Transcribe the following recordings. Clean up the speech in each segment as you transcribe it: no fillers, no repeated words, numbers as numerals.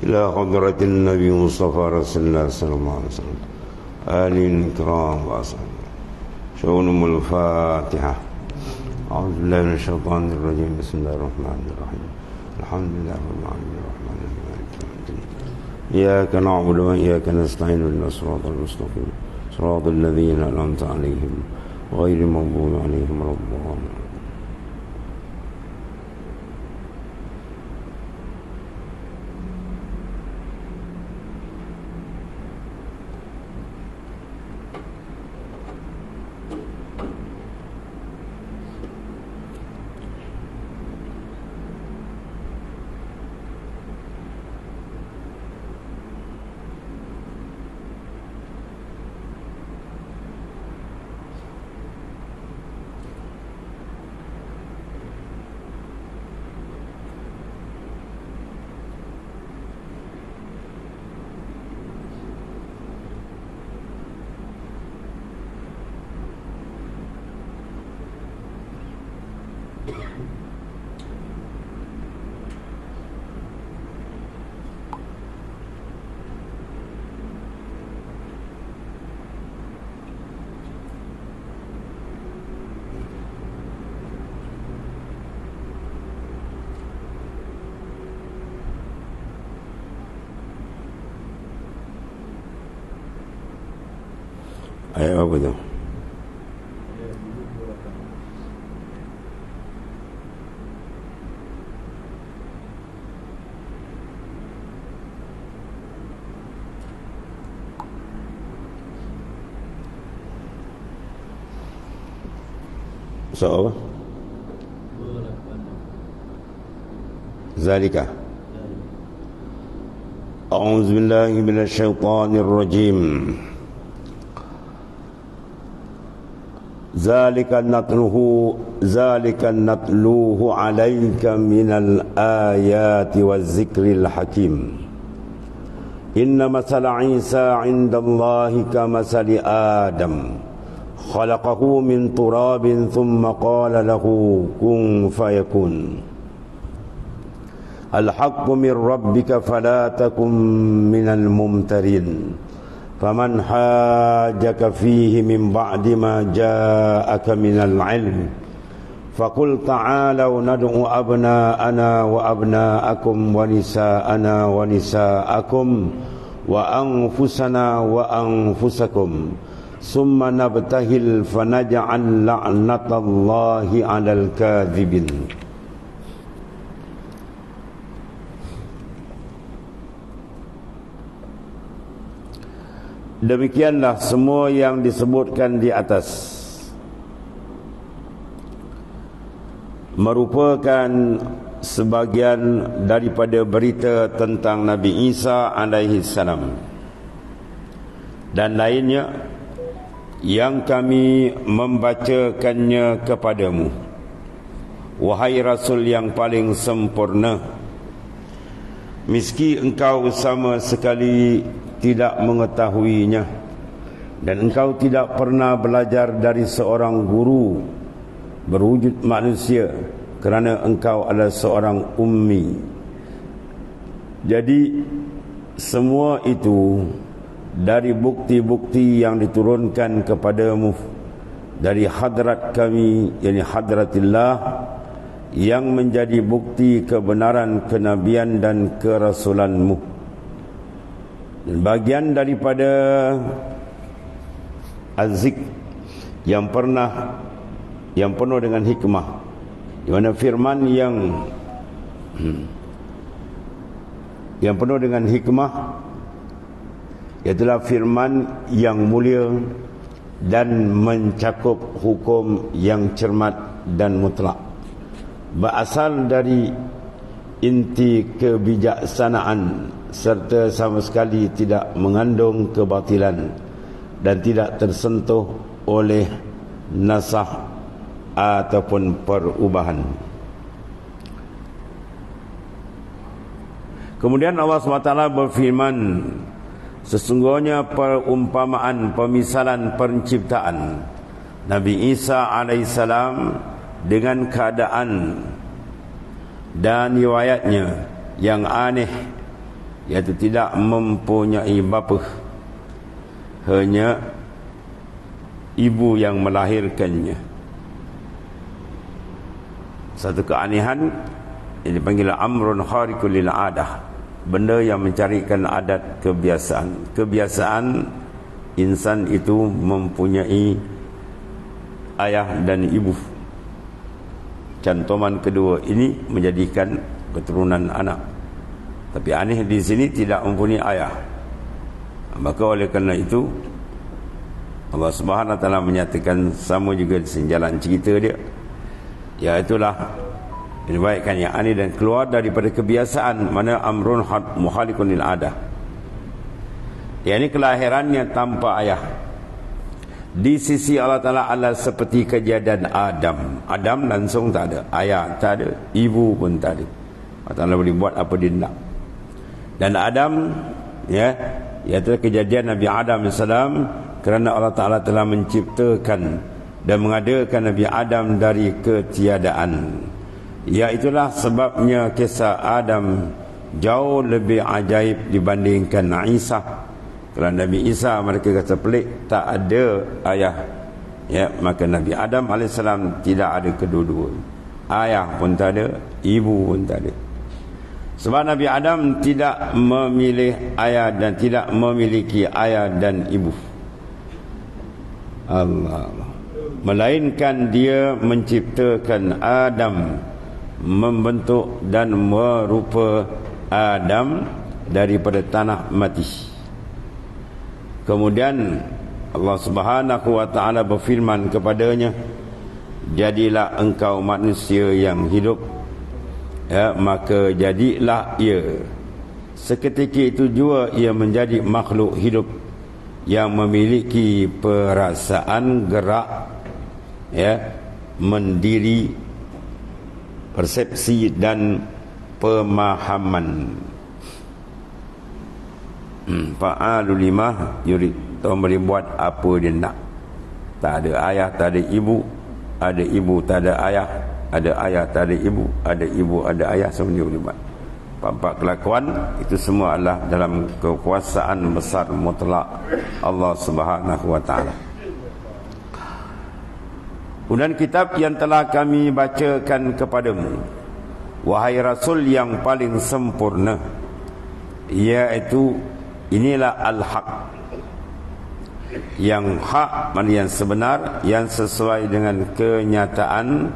إلى حضرة النبي مصطفى رسول الله صلى الله عليه وسلم آله الكرام وأصحابه. شؤونهم الفاتحة. أعوذ بالله من الشيطان الرجيم. بسم الله الرحمن الرحيم. الحمد لله رب العالمين الرحمن الرحيم مالك يوم الدين. إياك نعبد وإياك نستعين اهدنا الصراط المستقيم صراط الذين أنعمت عليهم غير المغضوب عليهم ولا الضالين. Ayat apa tu? So, Zalika. A'udzu billahi minasy syaithanir rajim. Zalika natluhu alayka minal ayati waz-zikril hakim. Inna masala Isa 'inda Allahi kamasali Adam. Khalaqahu min turabin thumma qala lahu kun fayakun. Al-haqqu min rabbika fala takun minal mumtarin. Faman hajjaka fihi min ba'di ma ja'aka minal ilm faqul ta'alau nad'u abna'ana wa abna'akum wa nisa'ana wa nisa'akum wa anfusana wa anfusakum summa nabtahil fanaj'al la'natallahi 'alal kadhibin. Demikianlah semua yang disebutkan di atas merupakan sebagian daripada berita tentang Nabi Isa alaihi salam dan lainnya yang kami membacakannya kepadamu, wahai Rasul yang paling sempurna, meski engkau sama sekali tidak mengetahuinya dan engkau tidak pernah belajar dari seorang guru berwujud manusia kerana engkau adalah seorang ummi. Jadi semua itu dari bukti-bukti yang diturunkan kepadamu dari hadrat kami, yakni hadratillah, yang menjadi bukti kebenaran kenabian dan kerasulanmu. Dan bagian daripada az-zik yang penuh dengan hikmah, di mana firman yang penuh dengan hikmah ialah firman yang mulia dan mencakup hukum yang cermat dan mutlak, berasal dari inti kebijaksanaan serta sama sekali tidak mengandung kebatilan dan tidak tersentuh oleh nasakh ataupun perubahan. Kemudian Allah SWT berfirman, sesungguhnya perumpamaan, pemisalan penciptaan Nabi Isa alaihissalam dengan keadaan dan riwayatnya yang aneh iaitu tidak mempunyai bapa, hanya ibu yang melahirkannya. Satu keanehan yang dipanggil amrun khariqul lil adah, benda yang mencarikan adat, kebiasaan insan itu mempunyai ayah dan ibu. Cantoman kedua ini menjadikan keturunan anak. Tapi aneh di sini tidak mempunyai ayah. Maka oleh kerana itu Allah Subhanahu Wa Taala menyatakan sama juga di jalan cerita dia, iaitulah diriwayatkan yang aneh dan keluar daripada kebiasaan, mana amrun mukhaliqun lil adah, yakni kelahirannya tanpa ayah. Di sisi Allah Ta'ala adalah seperti kejadian Adam. Adam langsung tak ada, ayah tak ada, ibu pun tak ada. Allah Ta'ala boleh buat apa dia nak. Dan Adam, ya, iaitu kejadian Nabi Adam AS, kerana Allah Ta'ala telah menciptakan dan mengadakan Nabi Adam dari ketiadaan. Iaitulah sebabnya kisah Adam jauh lebih ajaib dibandingkan Isa. Kalau Nabi Isa mereka kata pelik, tak ada ayah, ya, maka Nabi Adam AS tidak ada kedua-dua. Ayah pun tak ada, ibu pun tak ada. Sebab Nabi Adam tidak memilih ayah dan tidak memiliki ayah dan ibu. Allah, melainkan dia menciptakan Adam, membentuk dan merupa Adam daripada tanah mati. Kemudian Allah Subhanahu Wa Taala berfirman kepadanya, jadilah engkau manusia yang hidup, ya, maka jadilah ia. Seketika itu juga ia menjadi makhluk hidup yang memiliki perasaan, gerak, ya, mendiri, persepsi dan pemahaman. Fa'alu lima yurid, Tuhan boleh buat apa dia nak. Tak ada ayah, tak ada ibu, ada ibu tak ada ayah, ada ayah tak ada ibu, ada ibu ada ayah, semua dia boleh buat. Empat kelakuan itu semua adalah dalam kekuasaan besar mutlak Allah Subhanahu Wa Taala. Kemudian kitab yang telah kami bacakan kepadamu, wahai Rasul yang paling sempurna, iaitu inilah al-haq, yang hak, maknanya yang sebenar, yang sesuai dengan kenyataan,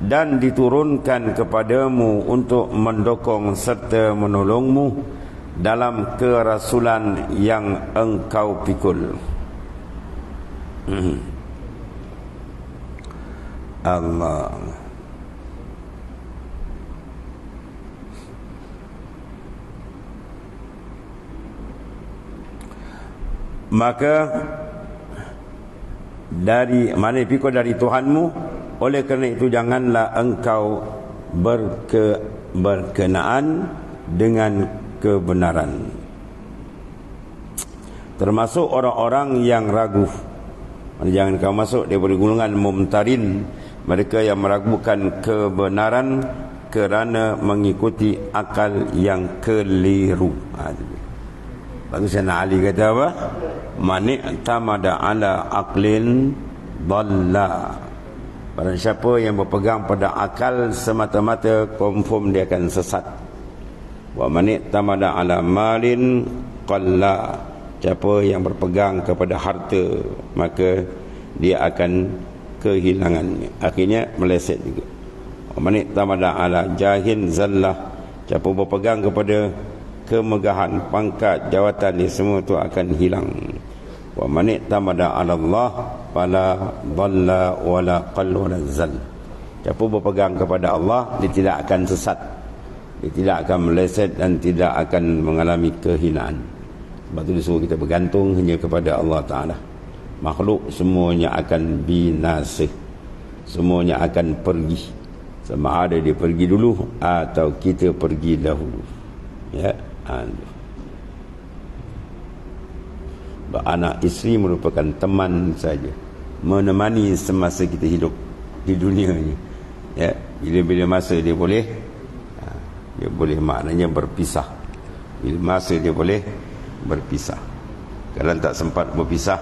dan diturunkan kepadamu untuk mendukung serta menolongmu dalam kerasulan yang engkau pikul. Allah. Maka dari mana pikul dari Tuhanmu, oleh kerana itu janganlah engkau berkenaan dengan kebenaran, termasuk orang-orang yang ragu. Jangan kau masuk daripada golongan mumtarin, mereka yang meragukan kebenaran kerana mengikuti akal yang keliru. Lepas tu Sayyidina Ali kata apa? Mani'tamada ala aqlin dhalla. Barang siapa yang berpegang pada akal semata-mata, confirm dia akan sesat. Wa mani'tamada ala malin qalla. Siapa yang berpegang kepada harta, maka dia akan kehilangannya, akhirnya meleset juga. Wa mani'tamada ala jahin zallah. Siapa berpegang kepada kemegahan, pangkat, jawatan, ni semua tu akan hilang. Wa man i'tamada 'ala Allah fala dhalla wala qall wala zal. Siapa berpegang kepada Allah, dia tidak akan sesat, dia tidak akan meleset dan tidak akan mengalami kehinaan. Sebab tu disuruh kita bergantung hanya kepada Allah Ta'ala. Makhluk semuanya akan binasa, semuanya akan pergi, sama ada dia pergi dulu atau kita pergi dahulu, ya. Anak isteri merupakan teman saja, menemani semasa kita hidup di dunia ni, ya. Bila-bila masa dia boleh maknanya berpisah. Bila masa dia boleh berpisah. Kalau tak sempat berpisah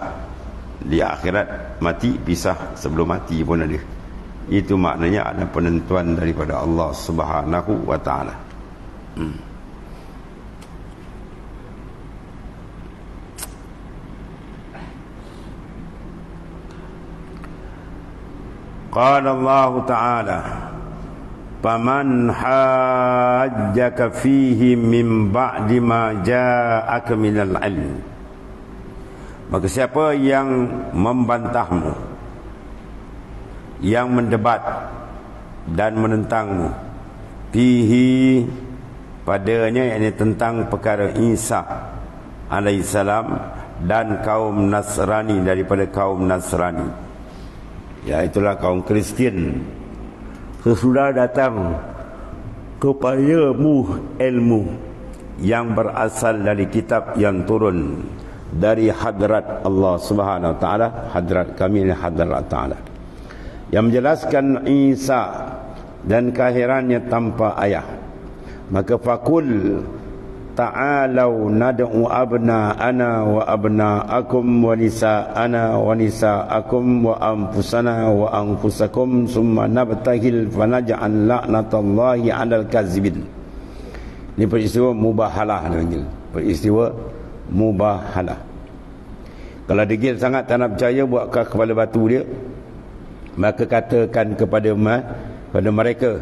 di akhirat, mati, pisah sebelum mati pun ada. Itu maknanya ada penentuan daripada Allah Subhanahu wa ta'ala. Qala Allah ta'ala faman hajjaka fihi min ba'di ma ja'aka minal ilm. Maka siapa yang membantahmu, yang mendebat dan menentangmu, fihi padanya, yakni tentang perkara Isa alaihissalam dan kaum Nasrani daripada kaum Nasrani, iaitulah kaum Kristian, sesudah datang kepadamu ilmu yang berasal dari kitab yang turun dari hadrat Allah Subhanahu wa ta'ala. Hadrat kami ini hadrat ta'ala, yang menjelaskan Isa dan kelahirannya tanpa ayah. Maka fakul ta'alau nad'u abna'ana wa abna'akum wa nisa'ana wa nisa'akum wa anfusana wa anfusakum summa nabtahil fanaj'al la'natallahi 'alal kazibin. Ini peristiwa mubahalah dipanggil, peristiwa mubahalah. Kalau degil sangat tak nak percaya, buatkan kepala batu dia, maka katakan kepada mereka,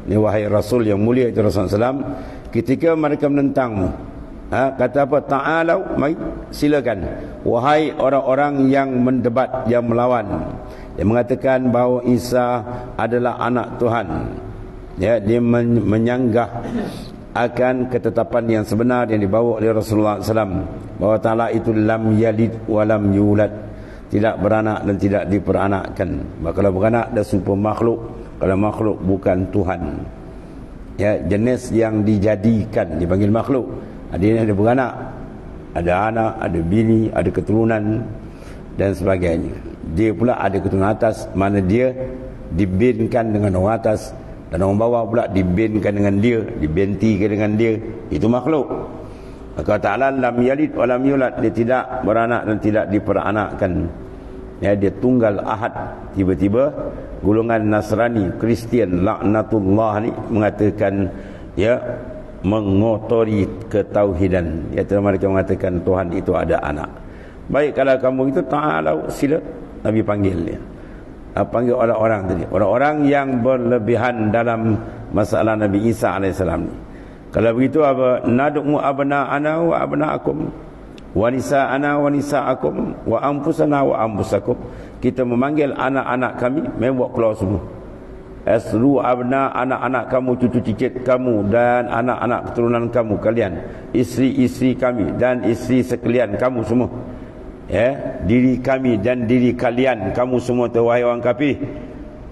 ni wahai Rasul yang mulia itu Rasulullah SAW, ketika mereka menentangmu, kata apa? Ta'alau, mari silakan, wahai orang-orang yang mendebat, yang melawan, yang mengatakan bahawa Isa adalah anak Tuhan, ya, dia menyanggah akan ketetapan yang sebenar yang dibawa oleh Rasulullah SAW, bahawa Ta'ala itu lam yalid wa lam yulad, tidak beranak dan tidak diperanakkan. Maka kalau beranak dah serupa makhluk, kalau makhluk bukan Tuhan, ya, jenis yang dijadikan dipanggil makhluk. Ada beranak, ada anak, ada bini, ada keturunan dan sebagainya. Dia pula ada keturunan atas, mana dia dibinkan dengan orang atas, dan orang bawah pula dibinkan dengan dia, dibentikan dengan dia. Itu makhluk. Maka Ta'ala lam yalid wa lam yulad, dia tidak beranak dan tidak diperanakkan, ya, dia tunggal ahad. Tiba-tiba golongan Nasrani, Kristian, laknatullah ni mengatakan, ya, mengotori ketauhidan, iaitu mereka mengatakan Tuhan itu ada anak. Baik, kalau kamu itu ta'ala, sila, Nabi panggil dia, panggil orang-orang tadi, orang-orang yang berlebihan dalam masalah Nabi Isa alaihissalam ni. Kalau begitu apa? Nad'u abna'ana wa abna'akum wa nisa'ana wa nisa'akum wa anfusana wa anfusakum. Kita memanggil anak-anak kami, memang keluar semua. Asru abna, anak-anak kamu, cucu cicit kamu dan anak-anak keturunan kamu kalian, isteri-isteri kami dan isteri sekalian kamu semua, ya, diri kami dan diri kalian kamu semua, wahai orang kafir.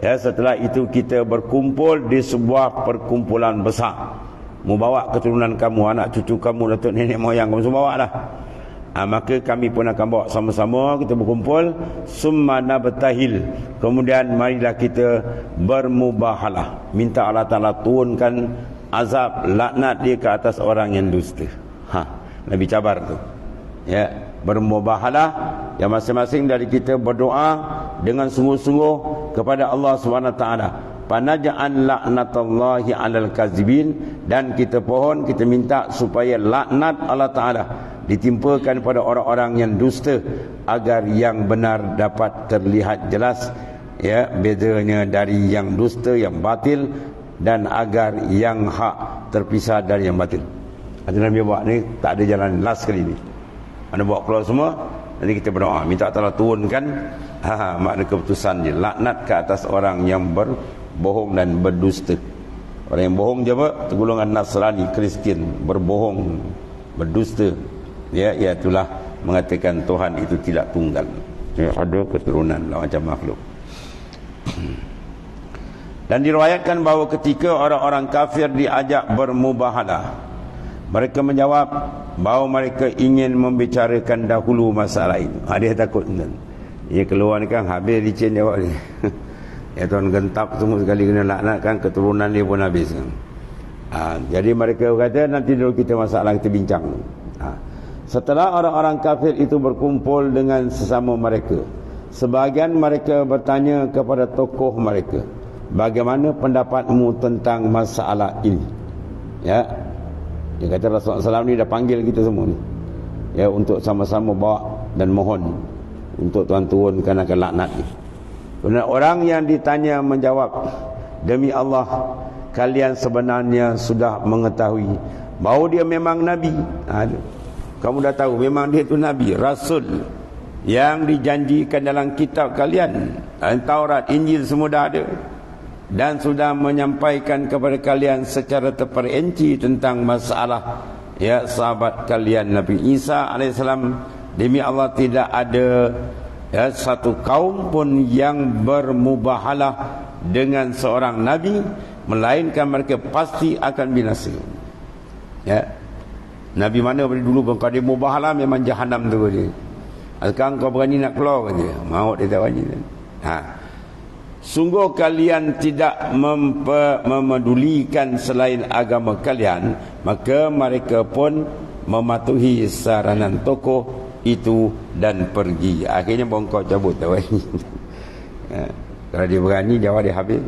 Ya, setelah itu kita berkumpul di sebuah perkumpulan besar, mau bawa keturunan kamu, anak cucu kamu, datuk nenek moyang kamu semua bawa lah. Maka kami pun akan bawa sama-sama, kita berkumpul. Summa nabtahil, kemudian marilah kita bermubahalah, minta Allah Ta'ala turunkan azab, laknat dia ke atas orang yang dusta. Nabi cabar tu, ya, bermubahalah, yang masing-masing dari kita berdoa dengan sungguh-sungguh kepada Allah SWT. Panaja'an laknatallahi 'alal kazibin, dan kita pohon, kita minta supaya laknat Allah Ta'ala ditimpakan pada orang-orang yang dusta, agar yang benar dapat terlihat jelas, ya, bedanya dari yang dusta, yang batil, dan agar yang hak terpisah dari yang batil. Ada Nabi buat ni, tak ada jalan last kali ni. Anda buat keluar semua, nanti kita berdoa minta Allah turunkan makna keputusan dia, laknat ke atas orang yang berbohong dan berdusta. Orang yang bohong je apa? Golongan Nasrani, Kristian, berbohong, berdusta, ya, iaitulah mengatakan Tuhan itu tidak tunggal, ya, ada keturunan lah, macam makhluk. Dan diriwayatkan bahawa ketika orang-orang kafir diajak bermubahalah, mereka menjawab bahawa mereka ingin membicarakan dahulu masalah itu. Dia takut kan, dia keluar ni kan habis licin jawab dia. Ya, tuan gentap semua sekali kena laknat kan, keturunan dia pun habis kan. Jadi mereka kata nanti dulu kita masalah kita bincang. Setelah orang-orang kafir itu berkumpul dengan sesama mereka, sebahagian mereka bertanya kepada tokoh mereka, bagaimana pendapatmu tentang masalah ini? Ya, dia kata Rasulullah SAW ni dah panggil kita semua ni, ya, untuk sama-sama bawa dan mohon untuk Tuhan turunkan akan laknat ni. Kemudian orang yang ditanya menjawab, demi Allah, kalian sebenarnya sudah mengetahui bahawa dia memang Nabi. Kamu dah tahu memang dia itu Nabi, Rasul yang dijanjikan dalam kitab kalian, Taurat, Injil semua dah ada, dan sudah menyampaikan kepada kalian secara terperinci tentang masalah, ya, sahabat kalian Nabi Isa alaihissalam. Demi Allah, tidak ada, ya, satu kaum pun yang bermubahalah dengan seorang Nabi, melainkan mereka pasti akan binasa. Ya, Nabi mana pada dulu kalau dia mubahalah memang jahanam tu dia. Sekarang kau berani nak keluar dia, maut dia tak berani. Sungguh kalian tidak memedulikan selain agama kalian, maka mereka pun mematuhi saranan tokoh itu dan pergi. Akhirnya bongkok cabut tak berani. Kalau dia berani, jawab dia habis.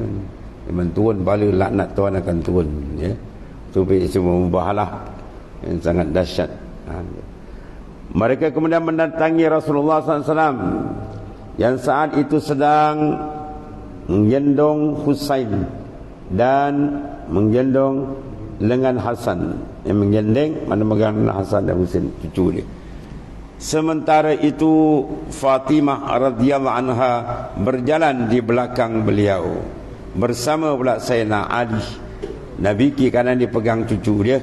Memang turun bala laknat Tuhan akan turun, ya. Itu semua mubahalah yang sangat dahsyat. Mereka kemudian mendatangi Rasulullah SAW yang saat itu sedang menggendong Husain dan menggendong lengan Hasan. Yang menggendeng mana megang Hasan dan Husain, cucu dia. Sementara itu Fatimah radhiyallahu anha berjalan di belakang beliau bersama pula Sayyidina Ali. Nabi kiri kanan dia pegang cucu dia,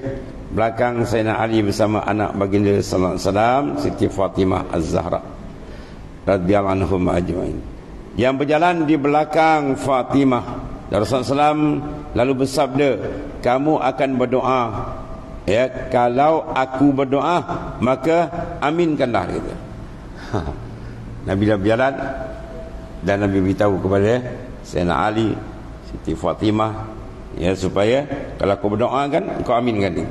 belakang Sayyidina Ali bersama anak baginda sallallahu alaihi wasallam, Siti Fatimah Az-Zahra radhiyallahu anhum ajmain. Yang berjalan di belakang Fatimah, Rasulullah SAW lalu bersabda, kamu akan berdoa, ya, kalau aku berdoa maka aminkanlah, gitu. Nabi dah berjalan dan Nabi beritahu kepada Sayyidina Ali, Siti Fatimah, ya, supaya kalau aku berdoa kan kau aminkan dia.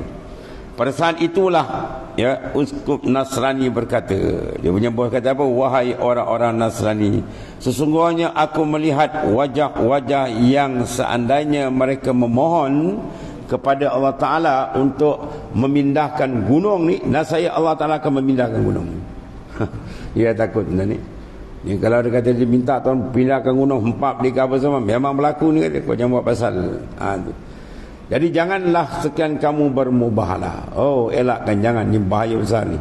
Pada saat itulah, ya, Uskup Nasrani berkata, dia punya bos kata apa? Wahai orang-orang Nasrani, sesungguhnya aku melihat wajah-wajah yang seandainya mereka memohon kepada Allah Ta'ala untuk memindahkan gunung ni, nasaya Allah Ta'ala akan memindahkan gunung ni. Dia takut benda ni. Ya, kalau dia kata dia minta Tuhan pindahkan gunung hempap di apa semua, memang berlaku ni, kata, kau jangan buat pasal. Jadi janganlah sekian kamu bermubahalah. Oh, elakkan, jangan, ni bahaya besar ni.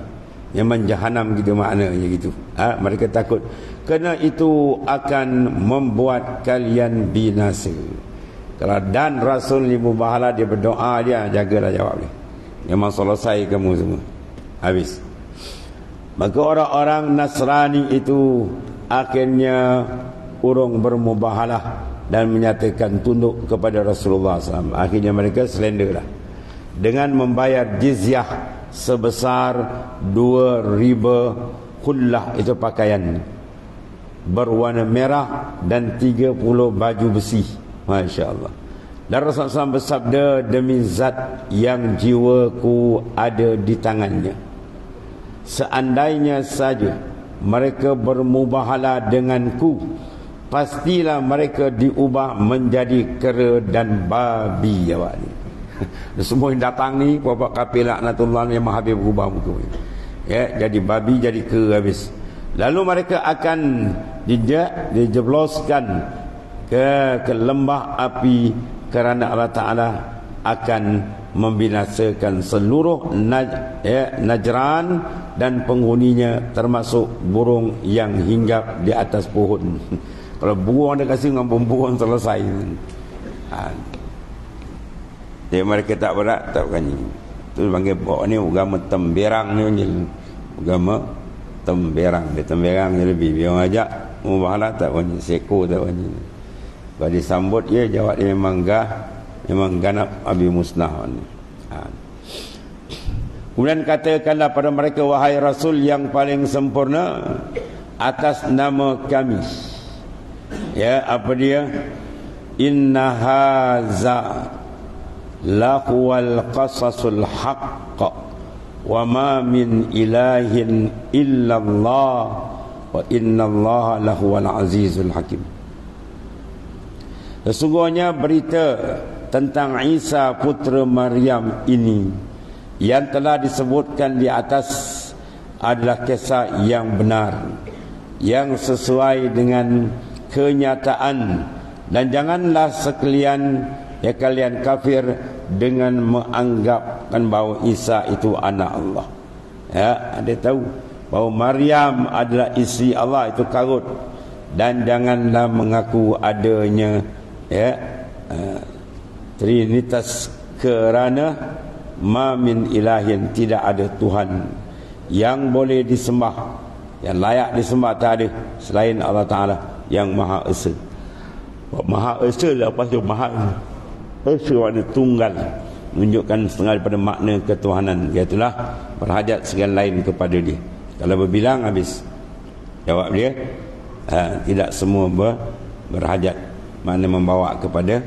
Memang jahanam gitu maknanya gitu. Mereka takut. Kerana itu akan membuat kalian binasa. Kalau dan Rasul ni mubahalah, dia berdoa, dia jagalah jawab dia. Memang selesai kamu semua. Habis. Maka orang-orang Nasrani itu akhirnya urung bermubahalah dan menyatakan tunduk kepada Rasulullah SAW. Akhirnya mereka surrender lah dengan membayar jizyah sebesar 2,000 khullah, itu pakaian berwarna merah, dan 30 baju besi. Masya Allah. Dan Rasulullah SAW bersabda, demi zat yang jiwaku ada di tangannya, seandainya saja mereka bermubahalah denganku, pastilah mereka diubah menjadi kera dan babi. Awak ni semua yang datang ni puak kafir laknatullah memang habis berubah muka, ya, jadi babi, jadi kera habis. Lalu mereka akan dijebloskan ke lembah api, kerana Allah Ta'ala akan membinasakan seluruh Najran dan penghuninya, termasuk burung yang hinggap di atas pohon. Kalau burung ada kasih dengan burung selesai. Jadi mereka tak berat, tak berani. Itu panggil bawa ni agama temberang ni, agama temberang. Dia temberang ni lebih, dia orang ajak mubahalah tak berani, seko tak berani. Kalau disambut dia, jawab dia memang ganap abi musnah ni. Kemudian katakanlah pada mereka, wahai Rasul yang paling sempurna, atas nama kami, ya, apa dia, inna haza lahuwal qasasul haqq wa ma min ilahin illallah wa innallaha lahuwal azizul hakim. Sesungguhnya berita tentang Isa putera Maryam ini yang telah disebutkan di atas adalah kisah yang benar, yang sesuai dengan kenyataan, dan janganlah sekalian kalian kafir dengan menganggapkan bahawa Isa itu anak Allah. Ya, ada tahu bahawa Maryam adalah isteri Allah, itu karut. Dan janganlah mengaku adanya Trinitas, kerana ma min ilahin, tidak ada Tuhan yang boleh disembah, yang layak disembah, tak ada selain Allah Ta'ala yang Maha Esa. Maha Esa lepas tu Maha Esa makna tunggal, menunjukkan setengah daripada makna ketuhanan, iaitulah berhajat segala lain kepada dia. Kalau berbilang habis. Jawab dia, tidak semua berhajat, makna membawa kepada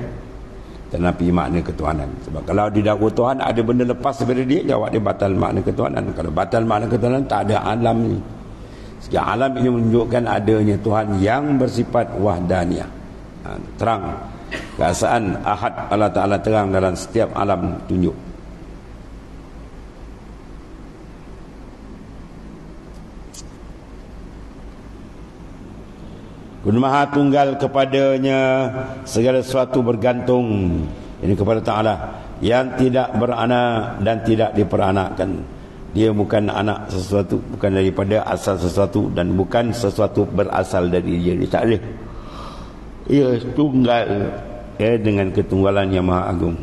tenapi makna ketuhanan. Sebab kalau didakwa Tuhan ada benda lepas daripada dia, jawab dia batal makna ketuhanan. Kalau batal makna ketuhanan, tak ada alam ni. Sejak alam ini menunjukkan adanya Tuhan yang bersifat wahdaniyah. Terang keesaan ahad Allah Ta'ala, terang dalam setiap alam tunjuk. Kun Maha Tunggal, kepadanya segala sesuatu bergantung, ini kepada Ta'ala yang tidak beranak dan tidak diperanakkan. Dia bukan anak sesuatu, bukan daripada asal sesuatu, dan bukan sesuatu berasal dari dia. Dia tak ada. Ia tunggal dengan ketunggalan yang maha agung,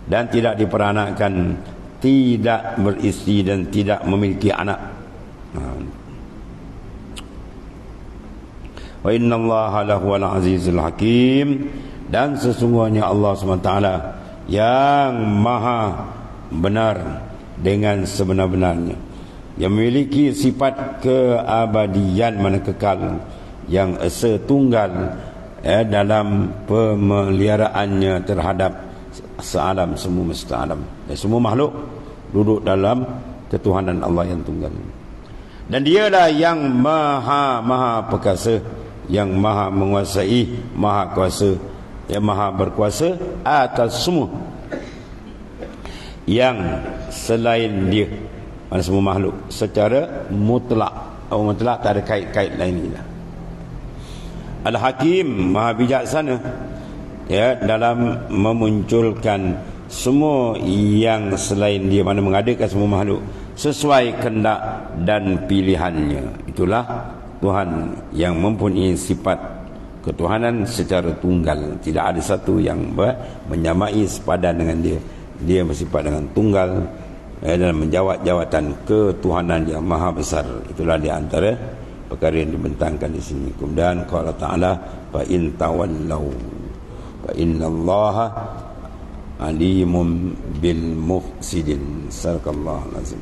dan tidak diperanakkan, tidak beristeri dan tidak memiliki anak. Wa innallaha lahuwal azizul hakim, dan sesungguhnya Allah SWT yang maha benar dengan sebenar-benarnya, yang memiliki sifat keabadian, mana kekal, yang esa tunggal dalam pemeliharaannya terhadap sealam, semesta alam, semua makhluk duduk dalam ketuhanan Allah yang tunggal. Dan dialah yang maha perkasa, yang maha menguasai, maha kuasa, yang maha berkuasa atas semua yang selain dia, mana semua makhluk secara mutlak. Mutlak, tak ada kait-kait lain ni lah. Al-Hakim, maha bijaksana dalam memunculkan semua yang selain dia, mana mengadakan semua makhluk sesuai kehendak dan pilihannya. Itulah Tuhan yang mempunyai sifat ketuhanan secara tunggal. Tidak ada satu yang menyamai sepadan dengan dia. Dia bersifat dengan tunggal dalam menjawab jawatan ketuhanan yang maha besar. Itulah di antara perkara yang dibentangkan di sini. Kemudian qala ta'ala fa in tawallau fa innallaha alimun bil mufsidin. Sadaqallahul azim.